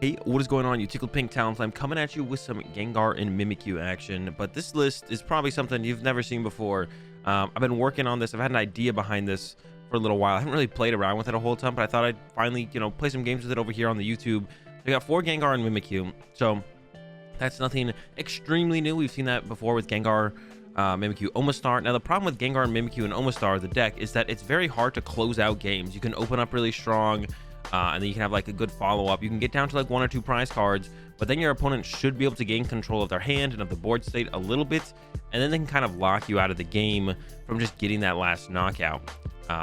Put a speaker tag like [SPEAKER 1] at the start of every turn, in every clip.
[SPEAKER 1] Hey, what is going on? You Tickled Pink Talonflame coming at you with some Gengar and Mimikyu action, but this list is probably something you've never seen before. I've been working on this. I've had an idea behind this for a little while. I haven't really played around with it a whole ton, but I thought I'd finally, play some games with it over here on the YouTube. We got 4 Gengar and Mimikyu, so that's nothing extremely new. We've seen that before with Gengar, Mimikyu, Omastar. Now, the problem with Gengar and Mimikyu and Omastar, the deck, is that it's very hard to close out games. You can open up really strong, and then you can have like a good follow-up. You can get down to like 1 or 2 prize cards, but then your opponent should be able to gain control of their hand and of the board state a little bit, and then they can kind of lock you out of the game from just getting that last knockout.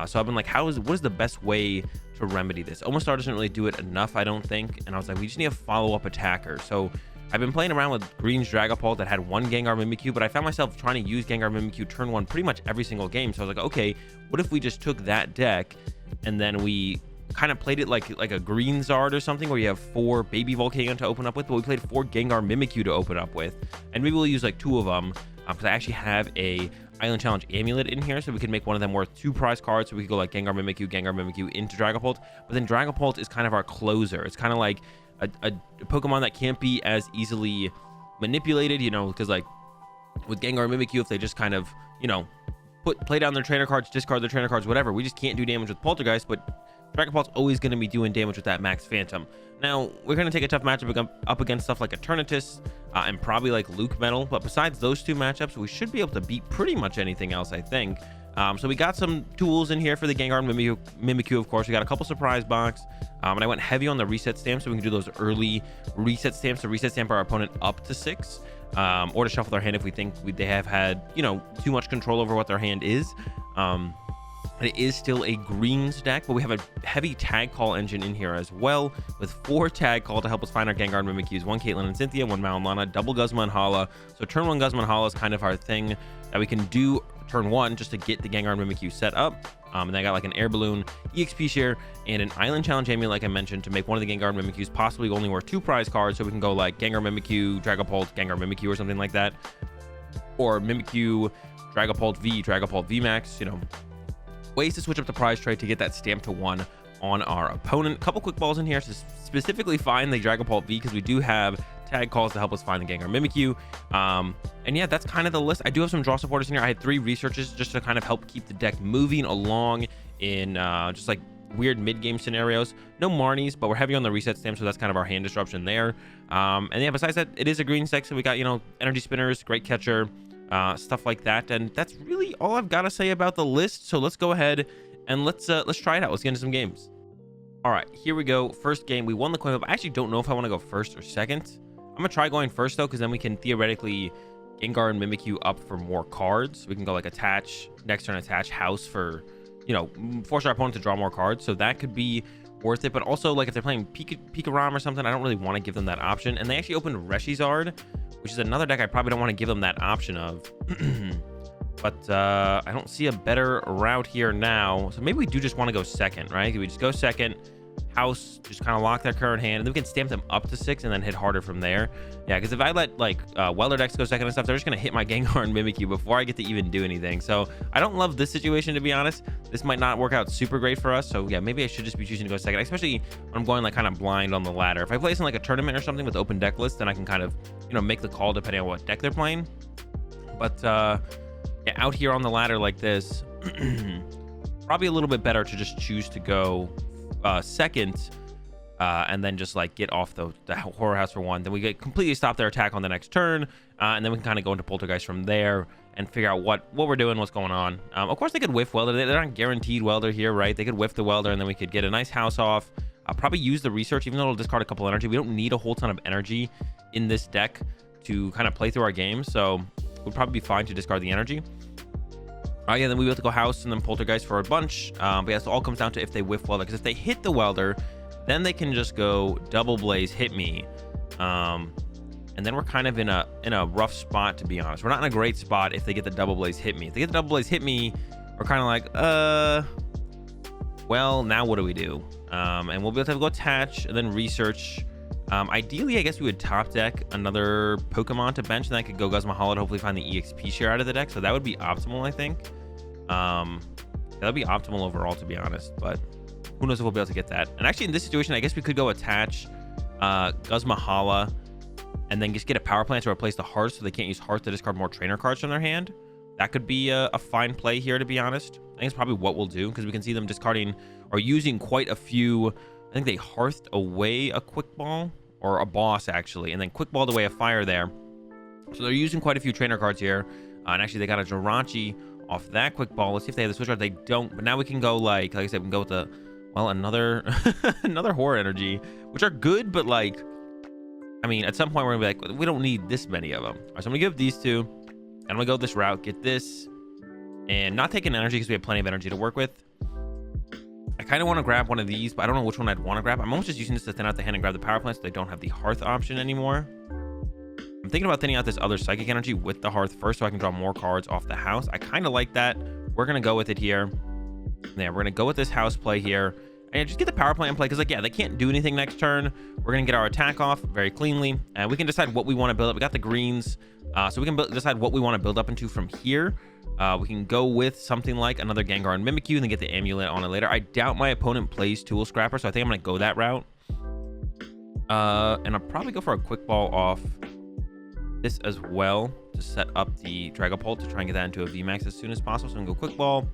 [SPEAKER 1] So I've been like, what is the best way to remedy this? Omastar doesn't really do it enough, I don't think, and I was like, we just need a follow-up attacker. So I've been playing around with Green's Dragapult that had 1 Gengar Mimikyu, but I found myself trying to use Gengar Mimikyu turn 1 pretty much every single game. So I was like, okay, what if we just took that deck and then we kind of played it like a Green Zard or something, where you have 4 Baby Volcanion to open up with, but we played 4 Gengar Mimikyu to open up with, and maybe we'll use like 2 of them, because I actually have a Island Challenge Amulet in here, so we could make one of them worth 2 prize cards, so we could go like Gengar Mimikyu into Dragapult. But then Dragapult is kind of our closer. It's kind of like a Pokemon that can't be as easily manipulated, because like with Gengar Mimikyu, if they just kind of, play down their trainer cards, discard their trainer cards, whatever, we just can't do damage with Poltergeist. But Dragapult's always going to be doing damage with that Max Phantom. Now, we're going to take a tough matchup up against stuff like Eternatus and probably like Luke Metal, but besides those 2 matchups, we should be able to beat pretty much anything else, I think. So we got some tools in here for the Gengar and Mimikyu, of course. We got a couple surprise box, and I went heavy on the reset stamps, so we can do those early reset stamps to reset stamp our opponent up to 6, or to shuffle their hand if we think they have had, too much control over what their hand is. It is still a Greens deck, but we have a heavy tag call engine in here as well, with 4 tag call to help us find our Gengar and Mimikyus, 1 Caitlyn and Cynthia, 1 Mal and Lana, double Guzma and Hala. So turn 1 Guzma and Hala is kind of our thing that we can do turn 1 just to get the Gengar and Mimikyu set up. And then I got like an Air Balloon, EXP Share, and an Island Challenge Amulet, like I mentioned, to make one of the Gengar and Mimikyus possibly only worth 2 prize cards, so we can go like Gengar Mimikyu, Dragapult, Gengar Mimikyu, or something like that. Or Mimikyu, Dragapult V, Dragapult VMAX, ways to switch up the prize trade to get that stamp to 1 on our opponent. Couple quick balls in here to specifically find the Dragapult V, because we do have tag calls to help us find the Gengar Mimikyu. And yeah, that's kind of the list. I do have some draw supporters in here. I had 3 researches just to kind of help keep the deck moving along in just like weird mid-game scenarios. No Marnies, but we're heavy on the reset stamp, so that's kind of our hand disruption there. And yeah, besides that, it is a green deck, so we got, energy spinners, great catcher, stuff like that. And that's really all I've got to say about the list. So let's go ahead and let's try it out. Let's get into some games. All right, here we go. First game, we won the coin flip. I actually don't know if I want to go first or second. I'm gonna try going first though, because then we can theoretically Gengar and Mimikyu up for more cards. We can go like attach, next turn attach house for, force our opponent to draw more cards. So that could be worth it. But also, like if they're playing Pikarom or something, I don't really want to give them that option. And they actually opened Reshizard, which is another deck I probably don't want to give them that option of. But I don't see a better route here now. So maybe we do just want to go second, right? We just go second, house, just kind of lock their current hand, and then we can stamp them up to 6 and then hit harder from there. Yeah, because if I let like Welder decks go second and stuff, they're just going to hit my Gengar and Mimikyu before I get to even do anything. So I don't love this situation, to be honest. This might not work out super great for us. So yeah, maybe I should just be choosing to go second, especially when I'm going like kind of blind on the ladder. If I play this in like a tournament or something with open deck list, then I can kind of, make the call depending on what deck they're playing. But yeah, out here on the ladder like this, probably a little bit better to just choose to go second, and then just like get off the horror house for 1. Then we get completely stop their attack on the next turn, and then we can kind of go into Poltergeist from there and figure out what we're doing, what's going on. Of course, they could whiff Welder. They're not guaranteed Welder here, right? They could whiff the Welder, and then we could get a nice house off. I'll probably use the research, even though it'll discard a couple energy. We don't need a whole ton of energy in this deck to kind of play through our game, so we'll probably be fine to discard the energy. Yeah, then we have to go house and then Poltergeist for a bunch. But yeah, so it all comes down to if they whiff Welder, because if they hit the Welder, then they can just go Double Blaze, hit me. And then we're kind of in a rough spot, to be honest. We're not in a great spot if they get the Double Blaze, hit me. If they get the Double Blaze, hit me, we're kind of like, well, now what do we do? And we'll be able to go attach and then research. Ideally, I guess we would top deck another Pokemon to bench, and then I could go Guzma Hala to hopefully find the EXP share out of the deck. So that would be optimal, I think. That'd be optimal overall, to be honest, but who knows if we'll be able to get that. And actually, in this situation, I guess we could go attach Guzmahala, and then just get a power plant to replace the hearth so they can't use hearth to discard more trainer cards from their hand. That could be a fine play here, to be honest. I think it's probably what we'll do, because we can see them discarding or using quite a few. I think they hearthed away a quick ball, or a boss actually, and then quick balled away a fire there. So they're using quite a few trainer cards here. And actually they got a Jirachi off that quick ball. Let's see if they have the switch card. They don't, but now we can go like I said, we can go with the, well, another another horror energy, which are good, but like, I mean, at some point we're gonna be like, we don't need this many of them. All right, so I'm gonna give these two, and I'm gonna go this route, get this, and not take an energy because we have plenty of energy to work with. I kind of want to grab one of these, but I don't know which one I'd want to grab. I'm almost just using this to thin out the hand and grab the power plant so they don't have the hearth option anymore. I'm thinking about thinning out this other psychic energy with the hearth first so I can draw more cards off the house. I kind of like that. We're gonna go with it here. Yeah, we're gonna go with this house play here. And just get the power plant in play, because like, yeah, they can't do anything next turn. We're gonna get our attack off very cleanly, and we can decide what we want to build up. We got the greens, so we can decide what we want to build up into from here. We can go with something like another Gengar and Mimikyu and then get the amulet on it later. I doubt my opponent plays Tool Scrapper, so I think I'm gonna go that route. And I'll probably go for a quick ball off this as well to set up the Dragapult to try and get that into a VMAX as soon as possible. So I'm gonna go quick ball.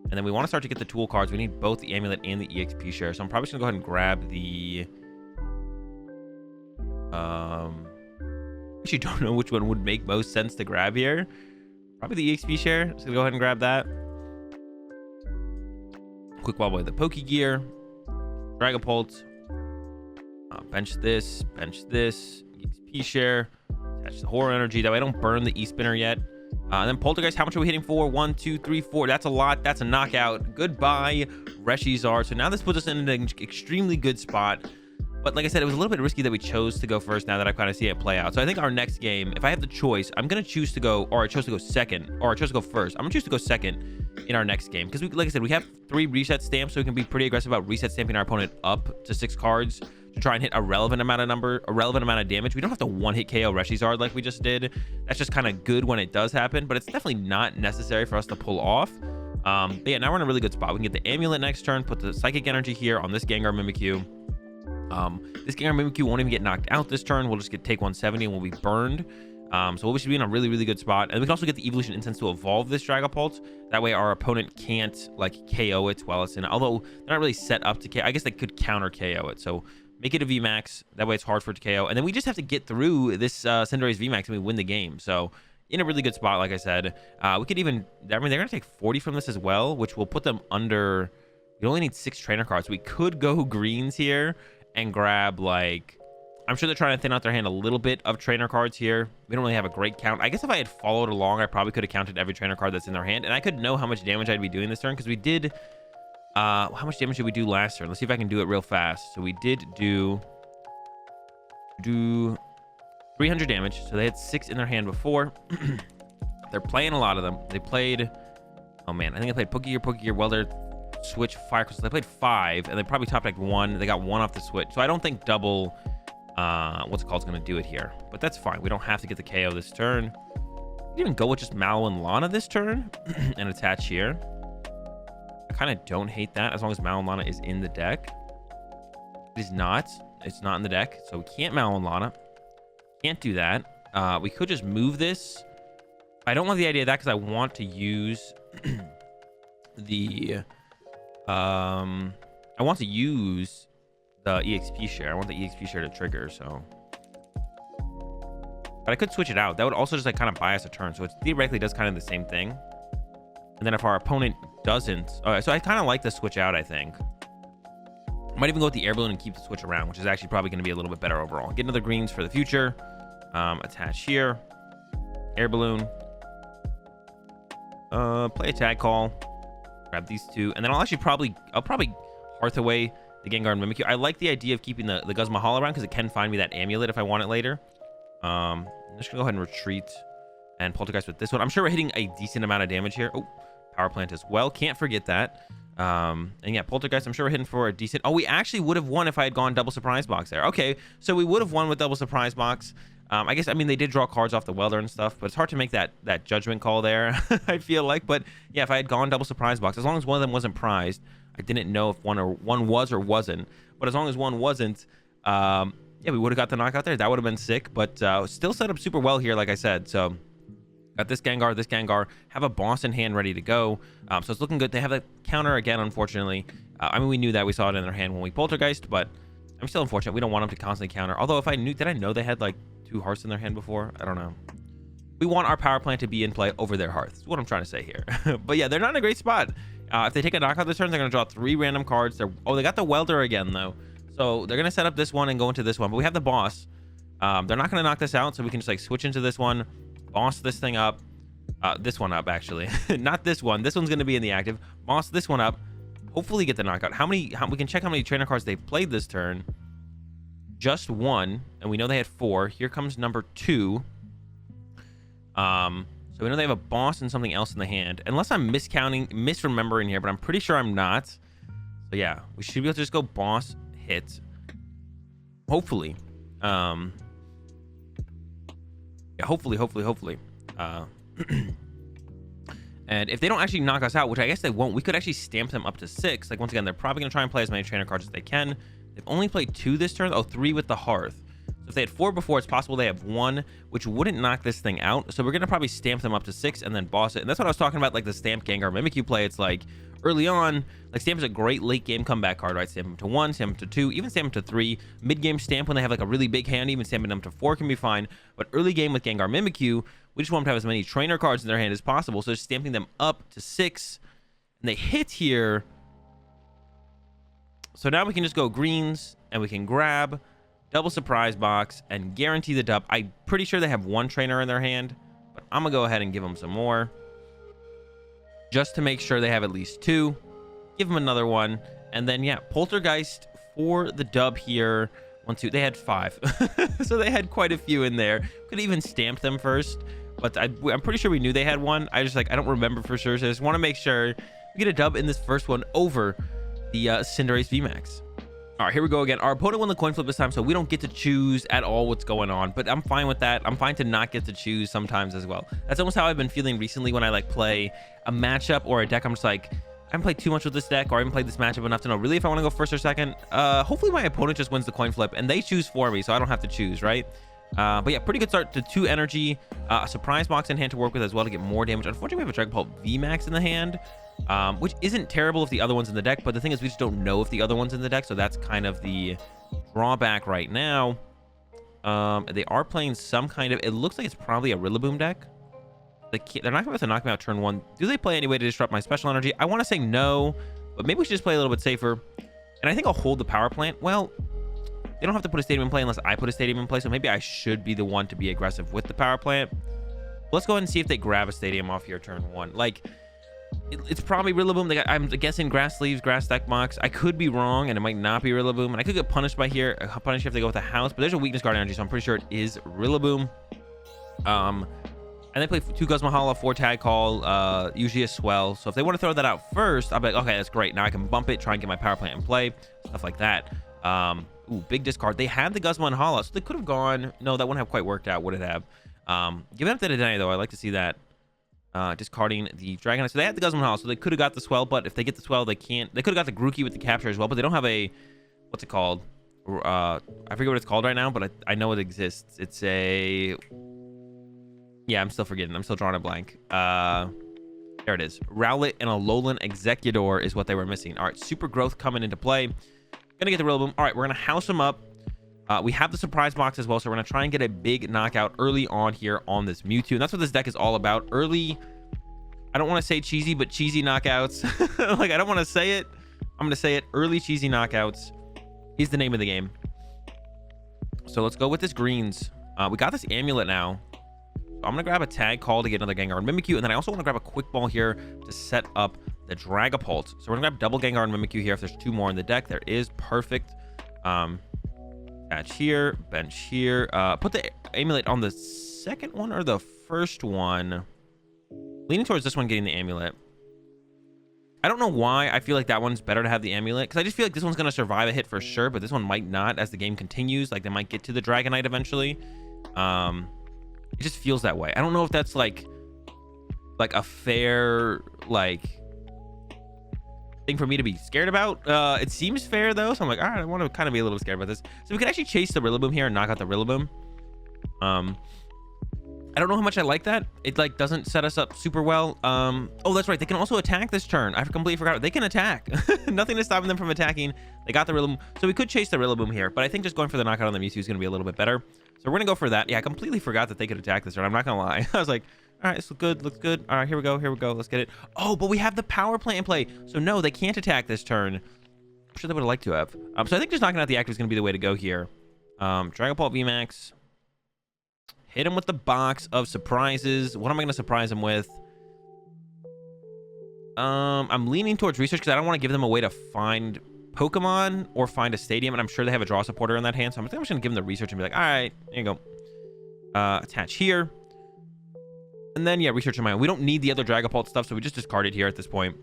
[SPEAKER 1] And then we want to start to get the tool cards. We need both the amulet and the EXP share. So I'm probably just gonna go ahead and grab the actually don't know which one would make most sense to grab here. Probably the EXP share. Just gonna go ahead and grab that. Quick ball with the Pokegear, Dragapult, bench this, EXP share, attach the horror energy. That way I don't burn the E-spinner yet. And then Poltergeist, how much are we hitting for? 1, 2, 3, 4. That's a lot. That's a knockout. Goodbye, Reshizar. So now this puts us in an extremely good spot. But like I said, it was a little bit risky that we chose to go first now that I kind of see it play out. So I think our next game, if I have the choice, I'm going to choose to go, or I chose to go second, or I chose to go first. I'm going to choose to go second in our next game. Because, like I said, we have 3 reset stamps, so we can be pretty aggressive about reset stamping our opponent up to 6 cards to try and hit a relevant amount of damage. We don't have to one-hit KO Reshizard like we just did. That's just kind of good when it does happen, but it's definitely not necessary for us to pull off. But yeah, now we're in a really good spot. We can get the amulet next turn, put the psychic energy here on this Gengar Mimikyu. This Gengar Mimikyu won't even get knocked out this turn. We'll just take 170 and we'll be burned. So we should be in a really, really good spot. And we can also get the evolution incense to evolve this Dragapult. That way our opponent can't like KO it while it's in, although they're not really set up to KO. I guess they could counter KO it. So make it a VMAX. That way it's hard for it to KO. And then we just have to get through this Cinderace VMAX and we win the game. So in a really good spot, like I said. We could even, I mean, they're going to take 40 from this as well, which will put them under, you only need 6 trainer cards. We could go greens here and grab like, I'm sure they're trying to thin out their hand a little bit of trainer cards here. We don't really have a great count. I guess if I had followed along, I probably could have counted every trainer card that's in their hand. And I could know how much damage I'd be doing this turn because we did... how much damage did we do last turn? Let's see if I can do it real fast. So we did do 300 damage. So they had 6 in their hand before. They're playing a lot of them. They played... Oh, man. I think they played Pokegear, Welder, Switch, Fire Crystal. They played 5, and they probably top decked 1. They got 1 off the Switch. So I don't think double... what's it called is going to do it here. But that's fine. We don't have to get the KO this turn. We can even go with just Mallow and Lana this turn and attach here. I kind of don't hate that as long as Mallow and Lana is in the deck. It is not. It's not in the deck. So we can't Mallow and Lana. Can't do that. We could just move this. I don't love the idea of that because I want to use the... I want to use the EXP share. I want the EXP share to trigger, so... But I could switch it out. That would also just like kind of buy us a turn. So it theoretically does kind of the same thing. And then if our opponent doesn't... Alright, so I kind of like the switch out, I think. I might even go with the air balloon and keep the switch around, which is actually probably going to be a little bit better overall. Get another greens for the future. Attach here. Air balloon. Play a tag call. Grab these 2. And then I'll probably hearth away the Gengar and Mimikyu. I like the idea of keeping the Guzmahal around because it can find me that amulet if I want it later. I'm just gonna go ahead and retreat and Poltergeist with this one. I'm sure we're hitting a decent amount of damage here. Oh, Power Plant as well. Can't forget that. And yeah, Poltergeist, I'm sure we're hitting for a decent... Oh, we actually would have won if I had gone double surprise box there. Okay, so we would have won with double surprise box. I guess, I mean, they did draw cards off the Welder and stuff, but it's hard to make that judgment call there, I feel like. But yeah, if I had gone double surprise box, as long as one of them wasn't prized, I didn't know if one was or wasn't. But as long as one wasn't, yeah, we would have got the knockout there. That would have been sick, but still set up super well here, like I said. So got this Gengar, have a boss in hand ready to go. So it's looking good. They have a counter again, unfortunately. I mean, we knew that. We saw it in their hand when we Poltergeist, but I'm still unfortunate. We don't want them to constantly counter. Although if I knew, did I know they had like 2 hearts in their hand before? I don't know. We want our power plant to be in play over their hearth. That's what I'm trying to say here. But yeah, they're not in a great spot. If they take a knockout this turn, they're going to draw 3 random cards. They got the Welder again, though. So they're going to set up this one and go into this one. But we have the boss. They're not going to knock this out, so we can just like switch into this one, boss this thing up. This one up, actually. Not this one. This one's going to be in the active. Boss this one up. Hopefully get the knockout. We can check how many trainer cards they've played this turn. Just 1. And we know they had 4. Here comes number 2. So we know they have a boss and something else in the hand. Unless I'm misremembering here, but I'm pretty sure I'm not. So yeah, we should be able to just go boss, hit. Hopefully. Yeah, hopefully. And if they don't actually knock us out, which I guess they won't, we could actually stamp them up to 6. Like, once again, they're probably going to try and play as many trainer cards as they can. They've only played 2 this turn. Oh, 3 with the Hearth. So if they had 4 before, it's possible they have 1, which wouldn't knock this thing out. So we're going to probably stamp them up to 6 and then boss it. And that's what I was talking about, like the stamp Gengar Mimikyu play. It's like, early on, like, Stamp is a great late game comeback card, right? Stamp them to 1, stamp them to 2, even stamp them to 3. Mid game stamp when they have like a really big hand, even stamping them to 4 can be fine. But early game with Gengar Mimikyu, we just want them to have as many trainer cards in their hand as possible. So just stamping them up to 6, and they hit here. So now we can just go greens and we can grab double surprise box and guarantee the dub. I'm pretty sure they have 1 trainer in their hand, but I'm gonna go ahead and give them some more just to make sure they have at least 2. Give them another one, and then yeah, Poltergeist for the dub here. 1, 2, they had 5. So they had quite a few in there. Could even stamp them first, but I'm pretty sure we knew they had 1. I don't remember for sure, so I just want to make sure we get a dub in this first one over the Cinderace VMAX. All right, here we go again. Our opponent won the coin flip this time, so we don't get to choose at all what's going on, but I'm fine with that. I'm fine to not get to choose sometimes as well. That's almost how I've been feeling recently when I like play a matchup or a deck. I'm just like, I haven't played too much with this deck, or I haven't played this matchup enough to know really if I want to go first or second. Hopefully my opponent just wins the coin flip and they choose for me, so I don't have to choose, right? But yeah, pretty good start to 2 energy, a surprise box in hand to work with as well to get more damage. Unfortunately, we have a Dragon Pulp VMAX in the hand, which isn't terrible if the other one's in the deck, but the thing is we just don't know if the other one's in the deck, so that's kind of the drawback right now. They are playing some kind of, it looks like it's probably a Rillaboom deck. They're not going to knock me out turn 1. Do they play any way to disrupt my special energy? I want to say no, but maybe we should just play a little bit safer. And I think I'll hold the power plant. Well, they don't have to put a stadium in play unless I put a stadium in play, so maybe I should be the one to be aggressive with the power plant. Let's go ahead and see if they grab a stadium off here turn 1. Like, it's probably Rillaboom. I'm guessing Grass Leaves, Grass Deck Box. I could be wrong, and it might not be Rillaboom. And I could get punished by here. Punished if they go with a house, but there's a weakness guard energy, so I'm pretty sure it is Rillaboom. And they play 2 Guzmahala, 4 Tag Call, usually a Swell. So if they want to throw that out first, I'll be like, okay, that's great. Now I can bump it, try and get my power plant in play, stuff like that. Ooh, big discard. They had the Guzmahala, so they could have gone. No, that wouldn't have quite worked out, would it have? Giving up to Deny, though, I like to see that. Discarding the Dragonite. So they had the Guzman Hall, so they could have got the Swell, but if they get the Swell, they can't. They could have got the Grookey with the capture as well, but they don't have a, what's it called? I forget what it's called right now, but I know it exists. It's a, yeah, I'm still forgetting. I'm still drawing a blank. There it is. Rowlet and a Alolan Executor is what they were missing. All right, Super Growth coming into play. Gonna get the Rillaboom. All right, we're gonna house them up. We have the surprise box as well, so we're gonna try and get a big knockout early on here on this Mewtwo, and that's what this deck is all about. Early, I don't want to say cheesy, but cheesy knockouts. Like, I don't want to say it. I'm gonna say it. Early cheesy knockouts is the name of the game. So let's go with this greens. We got this amulet now. So I'm gonna grab a tag call to get another Gengar and Mimikyu, and then I also want to grab a quick ball here to set up the Dragapult. So we're gonna grab double Gengar and Mimikyu here. If there's 2 more in the deck, there is. Perfect. Attach here, bench here. Put the amulet on the second one or the first one. Leaning towards this one getting the amulet. I don't know why I feel like that one's better to have the amulet, because I just feel like this one's going to survive a hit for sure, but this one might not as the game continues. Like, they might get to the Dragonite eventually. It just feels that way. I don't know if that's like a fair, like, thing for me to be scared about. It seems fair though, so I'm like, all right, I want to kind of be a little scared about this. So we could actually chase the Rillaboom here and knock out the Rillaboom. I don't know how much I like that. It like doesn't set us up super well. Oh, that's right. They can also attack this turn. I completely forgot. They can attack. Nothing is stopping them from attacking. They got the Rillaboom. So we could chase the Rillaboom here, but I think just going for the knockout on the Mewtwo is going to be a little bit better. So we're going to go for that. Yeah, I completely forgot that they could attack this turn. I'm not going to lie. I was like, all right, this looks good. Looks good. All right, here we go. Here we go. Let's get it. Oh, but we have the power plant in play. So no, they can't attack this turn. I'm sure they would have liked to have. So I think just knocking out the active is going to be the way to go here. Dragon Ball VMAX. Hit him with the box of surprises. What am I going to surprise him with? I'm leaning towards research because I don't want to give them a way to find Pokemon or find a stadium, and I'm sure they have a draw supporter in that hand, so I'm just going to give them the research and be like, all right, here you go. Attach here. And then, yeah, research in my own. We don't need the other Dragapult stuff, so we just discard it here at this point.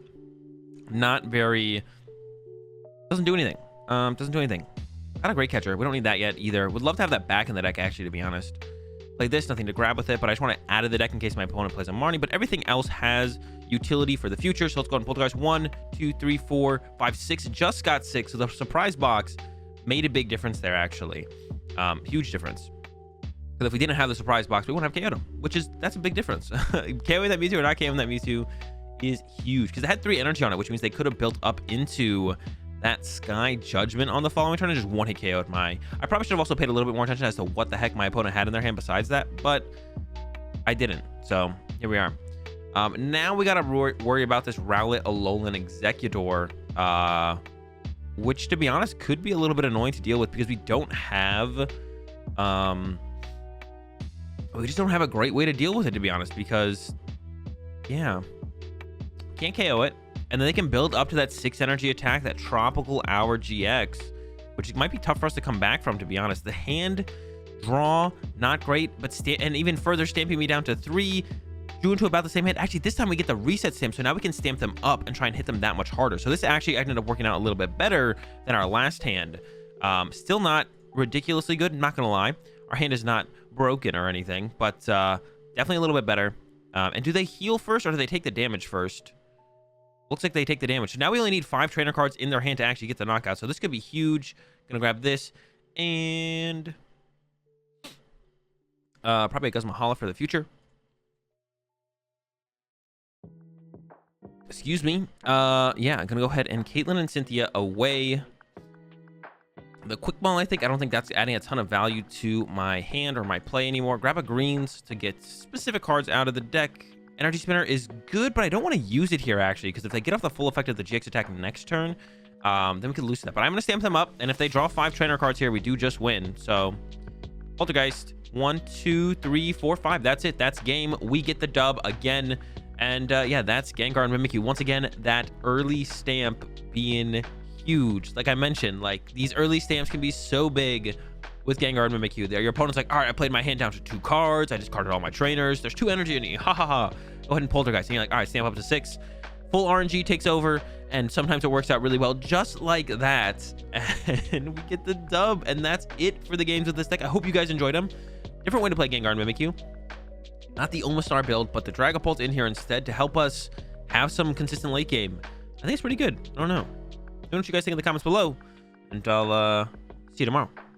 [SPEAKER 1] Not very... Doesn't do anything. Doesn't do anything. Not a great catcher. We don't need that yet either. Would love to have that back in the deck, actually, to be honest. Play this, nothing to grab with it, but I just want to add to the deck in case my opponent plays a Marnie. But everything else has utility for the future. So let's go ahead and Poltergeist. 1, 2, 3, 4, 5, 6. Just got 6. So the surprise box made a big difference there, actually. Huge difference. Because if we didn't have the surprise box, we wouldn't have KO'd him, that's a big difference. KOing that Mewtwo or not KOing that Mewtwo is huge. Because it had 3 energy on it, which means they could have built up into that Sky Judgment on the following turn and just one hit KO'd my... I probably should have also paid a little bit more attention as to what the heck my opponent had in their hand besides that, but I didn't. So here we are. Now we gotta worry about this Rowlet Alolan Executor, which to be honest could be a little bit annoying to deal with because we don't have... we just don't have a great way to deal with it, to be honest, because yeah, can't KO it. And then they can build up to that 6 energy attack, that Tropical Hour GX, which might be tough for us to come back from, to be honest. The hand draw, not great, but and even further stamping me down to 3, drew into about the same hand. Actually, this time we get the reset stamp, so now we can stamp them up and try and hit them that much harder. So this actually ended up working out a little bit better than our last hand. Still not ridiculously good, I'm not gonna lie. Our hand is not broken or anything, but definitely a little bit better. And do they heal first or do they take the damage first? Looks like they take the damage. So now we only need 5 trainer cards in their hand to actually get the knockout. So this could be huge. Gonna grab this and probably a Guzma for the future. Excuse me. Yeah, I'm gonna go ahead and Caitlyn and Cynthia away. The quick ball, I don't think that's adding a ton of value to my hand or my play anymore. Grab a greens to get specific cards out of the deck. Energy Spinner is good, but I don't want to use it here, actually, because if they get off the full effect of the GX attack next turn, then we could lose that. But I'm going to stamp them up, and if they draw 5 trainer cards here, we do just win. So, Poltergeist, 1, 2, 3, 4, 5. That's it. That's game. We get the dub again. And, yeah, that's Gengar and Mimikyu. Once again, that early stamp being huge. Like I mentioned, like, these early stamps can be so big with Gengar and Mimikyu. There, your opponent's like, all right, I played my hand down to 2 cards. I discarded all my trainers. There's 2 energy in it. Ha ha ha. Go ahead and Poltergeist. And you're like, all right, stamp up to 6. Full RNG takes over, and sometimes it works out really well, just like that. And we get the dub, and that's it for the games with this deck. I hope you guys enjoyed them. Different way to play Gengar and Mimikyu. Not the Omastar build, but the Dragapult in here instead to help us have some consistent late game. I think it's pretty good. I don't know. Let me know what you guys think in the comments below, and I'll see you tomorrow.